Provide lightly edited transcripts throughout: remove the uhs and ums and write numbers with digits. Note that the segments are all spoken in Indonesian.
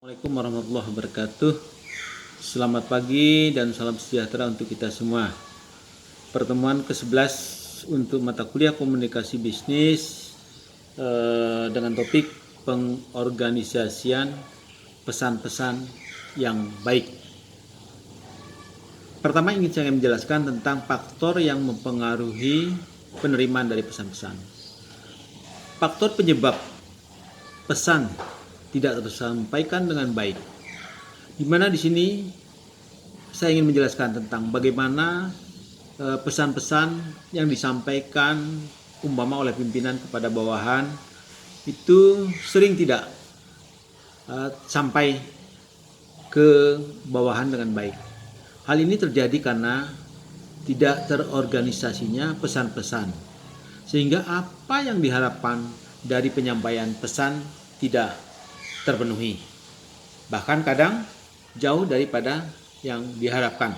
Assalamualaikum warahmatullahi wabarakatuh. Selamat pagi dan salam sejahtera untuk kita semua. Pertemuan ke-11 untuk mata kuliah komunikasi bisnis dengan topik pengorganisasian pesan-pesan yang baik. Pertama ingin saya menjelaskan tentang faktor yang mempengaruhi penerimaan dari pesan-pesan. Faktor penyebab pesan tidak tersampaikan dengan baik. Di mana di sini saya ingin menjelaskan tentang bagaimana pesan-pesan yang disampaikan umpama oleh pimpinan kepada bawahan itu sering tidak sampai ke bawahan dengan baik. Hal ini terjadi karena tidak terorganisasinya pesan-pesan, sehingga apa yang diharapkan dari penyampaian pesan tidak terpenuhi, bahkan kadang jauh daripada yang diharapkan.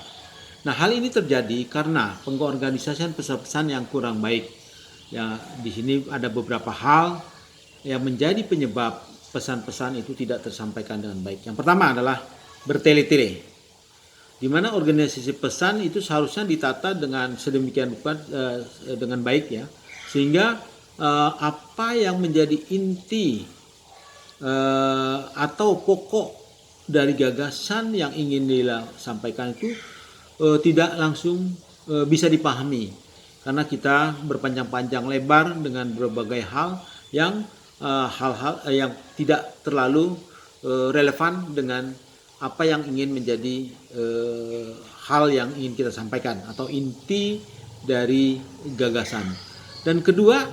Nah, hal ini terjadi karena pengorganisasian pesan-pesan yang kurang baik. Ya, di sini ada beberapa hal yang menjadi penyebab pesan-pesan itu tidak tersampaikan dengan baik. Yang pertama adalah bertele-tele, di mana organisasi pesan itu seharusnya ditata dengan sedemikian rupa dengan baik ya, sehingga apa yang menjadi inti atau pokok dari gagasan yang ingin disampaikan itu tidak langsung bisa dipahami, karena kita berpanjang-panjang lebar dengan berbagai hal yang hal-hal yang tidak terlalu relevan dengan apa yang ingin menjadi hal yang ingin kita sampaikan atau inti dari gagasan. Dan kedua,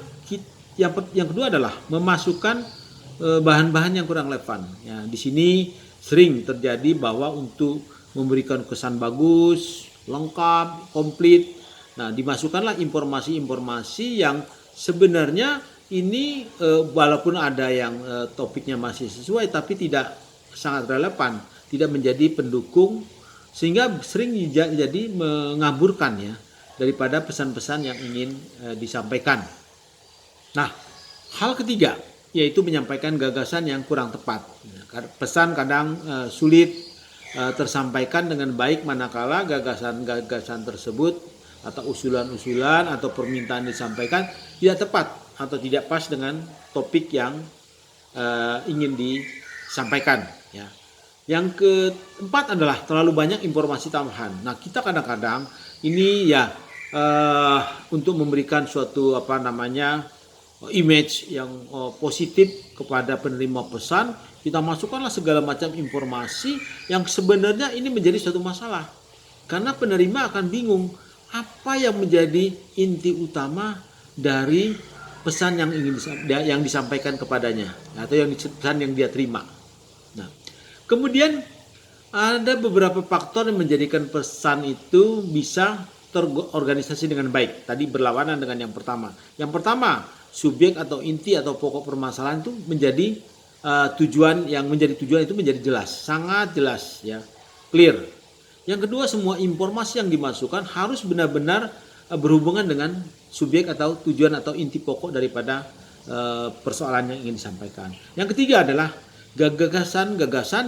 yang kedua adalah memasukkan bahan-bahan yang kurang relevan. Ya, di sini sering terjadi bahwa untuk memberikan kesan bagus, lengkap, komplit, nah dimasukkanlah informasi-informasi yang sebenarnya ini walaupun ada yang topiknya masih sesuai tapi tidak sangat relevan, tidak menjadi pendukung, sehingga sering jadi mengaburkan ya daripada pesan-pesan yang ingin disampaikan. Nah, hal ketiga yaitu menyampaikan gagasan yang kurang tepat. Pesan kadang sulit tersampaikan dengan baik manakala gagasan-gagasan tersebut atau usulan-usulan atau permintaan disampaikan tidak tepat atau tidak pas dengan topik yang ingin disampaikan. Ya. Yang keempat adalah terlalu banyak informasi tambahan. Nah, kita kadang-kadang ini ya untuk memberikan suatu image yang positif kepada penerima pesan, kita masukkanlah segala macam informasi yang sebenarnya ini menjadi suatu masalah, karena penerima akan bingung apa yang menjadi inti utama dari pesan yang disampaikan kepadanya atau pesan yang dia terima. Nah, kemudian ada beberapa faktor yang menjadikan pesan itu bisa terorganisasi dengan baik. Tadi berlawanan dengan yang pertama. Yang pertama, subjek atau inti atau pokok permasalahan itu menjadi tujuan itu menjadi jelas, sangat jelas ya, clear. Yang kedua, semua informasi yang dimasukkan harus benar-benar berhubungan dengan subjek atau tujuan atau inti pokok daripada persoalan yang ingin disampaikan. Yang ketiga adalah gagasan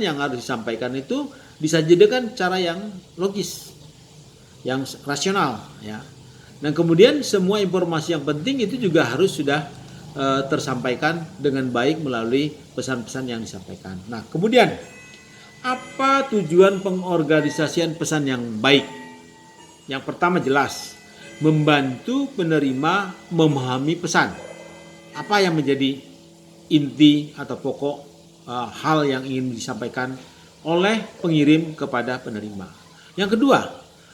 yang harus disampaikan itu disajikan cara yang logis, yang rasional ya. Dan kemudian semua informasi yang penting itu juga harus sudah tersampaikan dengan baik melalui pesan-pesan yang disampaikan. Nah, kemudian apa tujuan pengorganisasian pesan yang baik? Yang pertama jelas, membantu penerima memahami pesan. Apa yang menjadi inti atau pokok hal yang ingin disampaikan oleh pengirim kepada penerima. Yang kedua,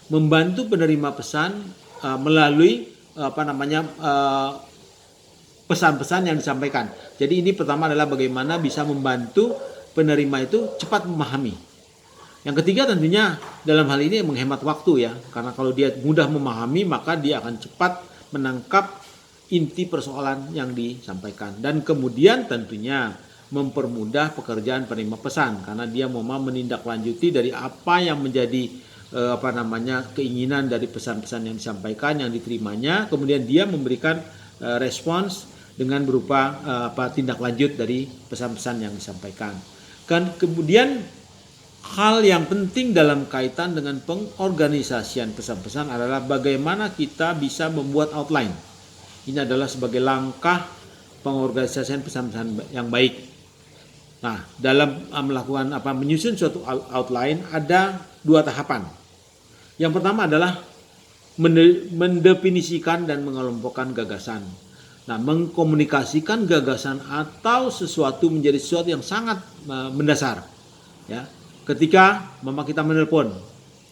membantu penerima pesan melalui pesan-pesan yang disampaikan. Jadi ini pertama adalah bagaimana bisa membantu penerima itu cepat memahami. Yang ketiga tentunya dalam hal ini menghemat waktu ya, karena kalau dia mudah memahami maka dia akan cepat menangkap inti persoalan yang disampaikan. Dan kemudian tentunya mempermudah pekerjaan penerima pesan, karena dia mau menindaklanjuti dari apa yang menjadi keinginan dari pesan-pesan yang disampaikan, yang diterimanya, kemudian dia memberikan respons dengan berupa tindak lanjut dari pesan-pesan yang disampaikan. Kan kemudian hal yang penting dalam kaitan dengan pengorganisasian pesan-pesan adalah bagaimana kita bisa membuat outline. Ini adalah sebagai langkah pengorganisasian pesan-pesan yang baik. Nah, dalam melakukan menyusun suatu outline ada 2 tahapan. Yang pertama adalah mendefinisikan dan mengelompokkan gagasan. Nah, mengkomunikasikan gagasan atau sesuatu menjadi sesuatu yang sangat mendasar. Ya, ketika kita menelpon,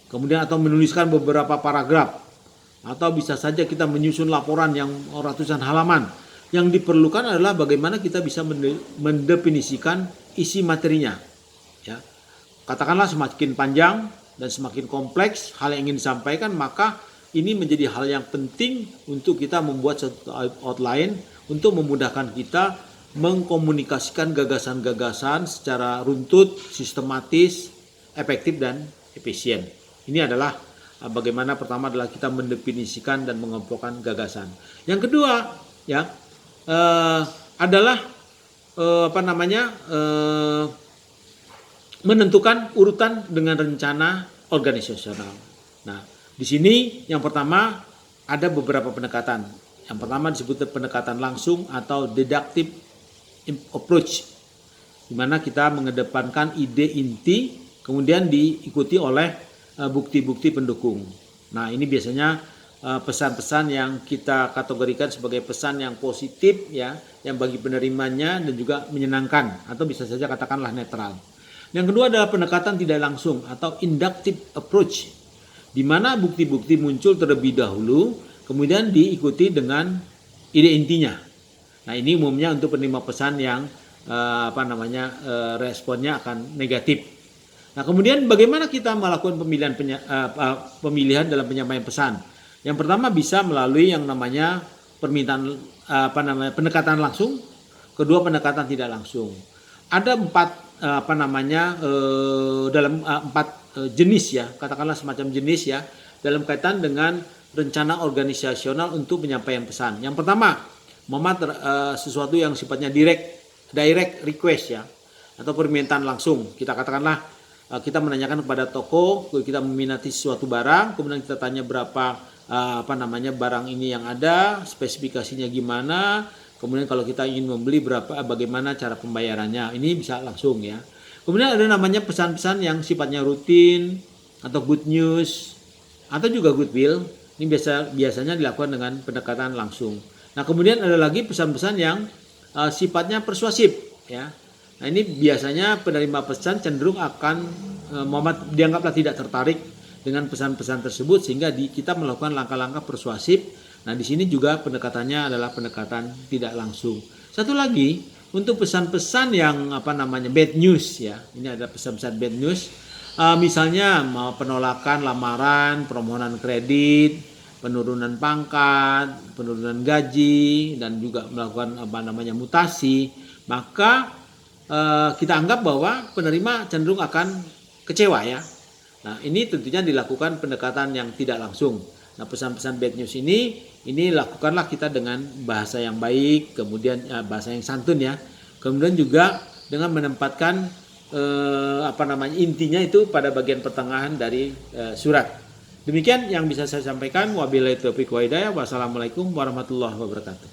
kemudian atau menuliskan beberapa paragraf, atau bisa saja kita menyusun laporan yang ratusan halaman. Yang diperlukan adalah bagaimana kita bisa mendefinisikan isi materinya. Ya, katakanlah semakin panjang dan semakin kompleks hal yang ingin disampaikan, maka ini menjadi hal yang penting untuk kita membuat satu outline untuk memudahkan kita mengkomunikasikan gagasan-gagasan secara runtut, sistematis, efektif dan efisien. Ini adalah bagaimana pertama adalah kita mendefinisikan dan mengelompokkan gagasan. Yang kedua, ya, adalah menentukan urutan dengan rencana organisasional. Nah, di sini yang pertama ada beberapa pendekatan. Yang pertama disebut pendekatan langsung atau deductive approach, di mana kita mengedepankan ide inti kemudian diikuti oleh bukti-bukti pendukung. Nah, ini biasanya pesan-pesan yang kita kategorikan sebagai pesan yang positif, ya, yang bagi penerimanya dan juga menyenangkan atau bisa saja katakanlah netral. Yang kedua adalah pendekatan tidak langsung atau inductive approach, di mana bukti-bukti muncul terlebih dahulu kemudian diikuti dengan ide intinya. Nah, ini umumnya untuk penerima pesan yang responnya akan negatif. Nah, kemudian bagaimana kita melakukan pemilihan dalam penyampaian pesan? Yang pertama bisa melalui yang namanya pendekatan langsung, kedua pendekatan tidak langsung. Ada 4 jenis, ya, katakanlah semacam jenis, ya, dalam kaitan dengan rencana organisasional untuk penyampaian pesan. Yang pertama, sesuatu yang sifatnya direct request, ya, atau permintaan langsung. Kita katakanlah kita menanyakan kepada toko, kita meminati suatu barang, kemudian kita tanya berapa barang ini yang ada, spesifikasinya gimana, kemudian kalau kita ingin membeli berapa, bagaimana cara pembayarannya. Ini bisa langsung, ya. Kemudian ada namanya pesan-pesan yang sifatnya rutin atau good news atau juga goodwill. Ini biasanya dilakukan dengan pendekatan langsung. Nah, kemudian ada lagi pesan-pesan yang sifatnya persuasif, ya. Nah, ini biasanya penerima pesan cenderung akan dianggaplah tidak tertarik dengan pesan-pesan tersebut sehingga kita melakukan langkah-langkah persuasif. Nah, di sini juga pendekatannya adalah pendekatan tidak langsung. Satu lagi untuk pesan-pesan yang bad news, ya. Ini ada pesan-pesan bad news. Misalnya penolakan lamaran, permohonan kredit, penurunan pangkat, penurunan gaji, dan juga melakukan mutasi, maka kita anggap bahwa penerima cenderung akan kecewa, ya. Nah, ini tentunya dilakukan pendekatan yang tidak langsung. Nah, pesan-pesan bad news ini lakukanlah kita dengan bahasa yang baik, kemudian bahasa yang santun, ya. Kemudian juga dengan menempatkan intinya itu pada bagian pertengahan dari surat. Demikian yang bisa saya sampaikan. Wabillahi taufiq wa hidayah. Wassalamualaikum warahmatullahi wabarakatuh.